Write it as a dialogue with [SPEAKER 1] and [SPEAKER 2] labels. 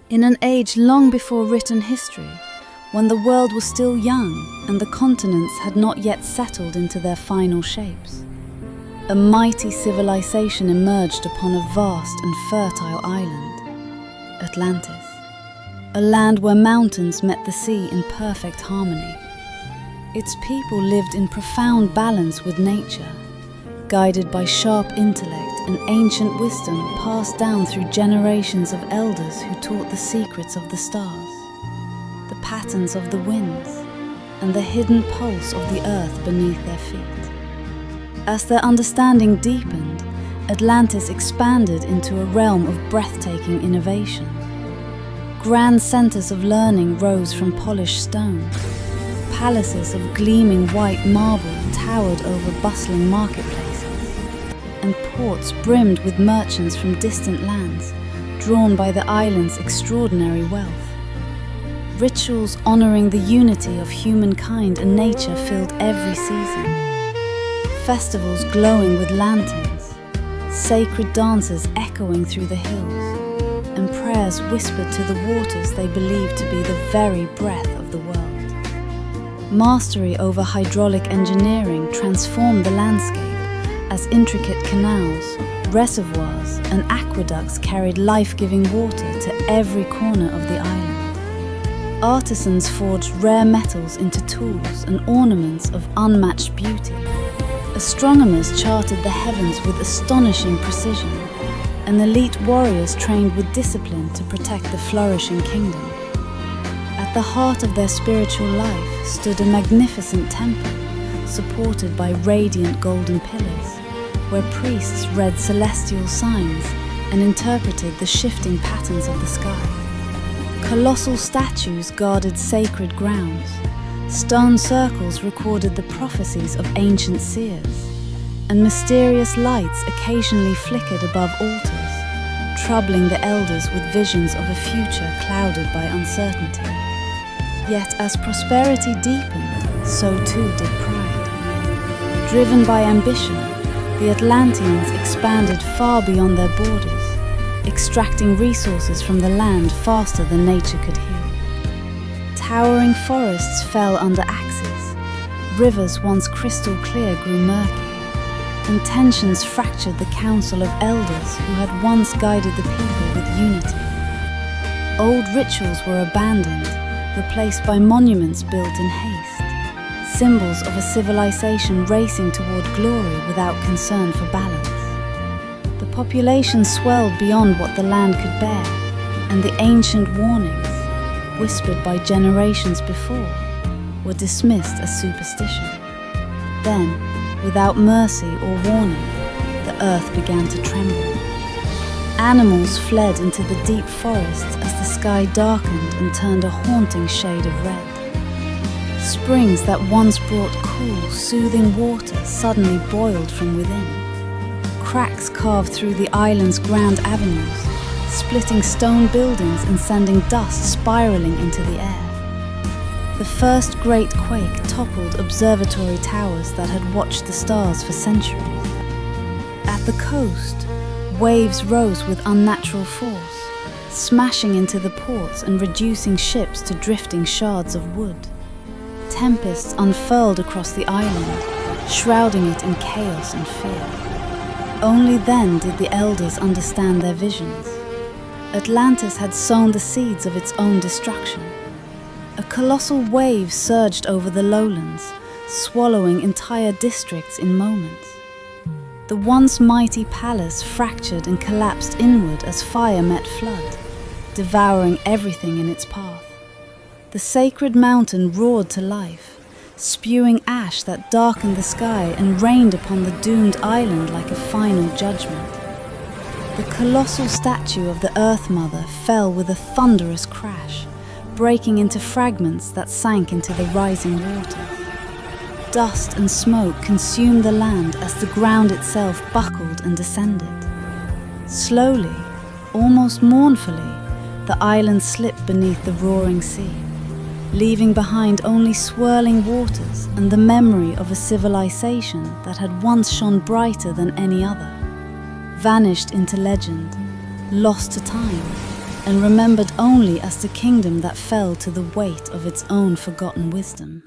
[SPEAKER 1] In an age long before written history, when the world was still young and the continents had not yet settled into their final shapes, a mighty civilization emerged upon a vast and fertile island, Atlantis, a land where mountains met the sea in perfect harmony. Its people lived in profound balance with nature, guided by sharp intellect and ancient wisdom passed down through generations of elders who taught the secrets of the stars, the patterns of the winds, and the hidden pulse of the earth beneath their feet. As their understanding deepened, Atlantis expanded into a realm of breathtaking innovation. Grand centers of learning rose from polished stone. Palaces of gleaming white marble towered over bustling marketplaces, and ports brimmed with merchants from distant lands, drawn by the island's extraordinary wealth. Rituals honoring the unity of humankind and nature filled every season. Festivals glowing with lanterns, sacred dances echoing through the hills, and prayers whispered to the waters they believed to be the very breath of the world. Mastery over hydraulic engineering transformed the landscape as intricate canals, reservoirs, and aqueducts carried life-giving water to every corner of the island. Artisans forged rare metals into tools and ornaments of unmatched beauty. Astronomers charted the heavens with astonishing precision, and elite warriors trained with discipline to protect the flourishing kingdom. At the heart of their spiritual life stood a magnificent temple, supported by radiant golden pillars, where priests read celestial signs and interpreted the shifting patterns of the sky. Colossal statues guarded sacred grounds. Stone circles recorded the prophecies of ancient seers, and mysterious lights occasionally flickered above altars, troubling the elders with visions of a future clouded by uncertainty. Yet as prosperity deepened, so too did pride. Driven by ambition, the Atlanteans expanded far beyond their borders, extracting resources from the land faster than nature could heal. Towering forests fell under axes, rivers once crystal clear grew murky, and tensions fractured the council of elders who had once guided the people with unity. Old rituals were abandoned, replaced by monuments built in haste, symbols of a civilization racing toward glory without concern for balance. The population swelled beyond what the land could bear, and the ancient warnings, whispered by generations before, were dismissed as superstition. Then, without mercy or warning, the earth began to tremble. Animals fled into the deep forests as the sky darkened and turned a haunting shade of red. Springs that once brought cool, soothing water suddenly boiled from within. Cracks carved through the island's grand avenues, splitting stone buildings and sending dust spiraling into the air. The first great quake toppled observatory towers that had watched the stars for centuries. At the coast, waves rose with unnatural force, smashing into the ports and reducing ships to drifting shards of wood. Tempests unfurled across the island, shrouding it in chaos and fear. Only then did the elders understand their visions. Atlantis had sown the seeds of its own destruction. A colossal wave surged over the lowlands, swallowing entire districts in moments. The once mighty palace fractured and collapsed inward as fire met flood, devouring everything in its path. The sacred mountain roared to life, spewing ash that darkened the sky and rained upon the doomed island like a final judgment. The colossal statue of the Earth Mother fell with a thunderous crash, breaking into fragments that sank into the rising water. Dust and smoke consumed the land as the ground itself buckled and descended. Slowly, almost mournfully, the island slipped beneath the roaring sea, leaving behind only swirling waters and the memory of a civilization that had once shone brighter than any other, vanished into legend, lost to time, and remembered only as the kingdom that fell to the weight of its own forgotten wisdom.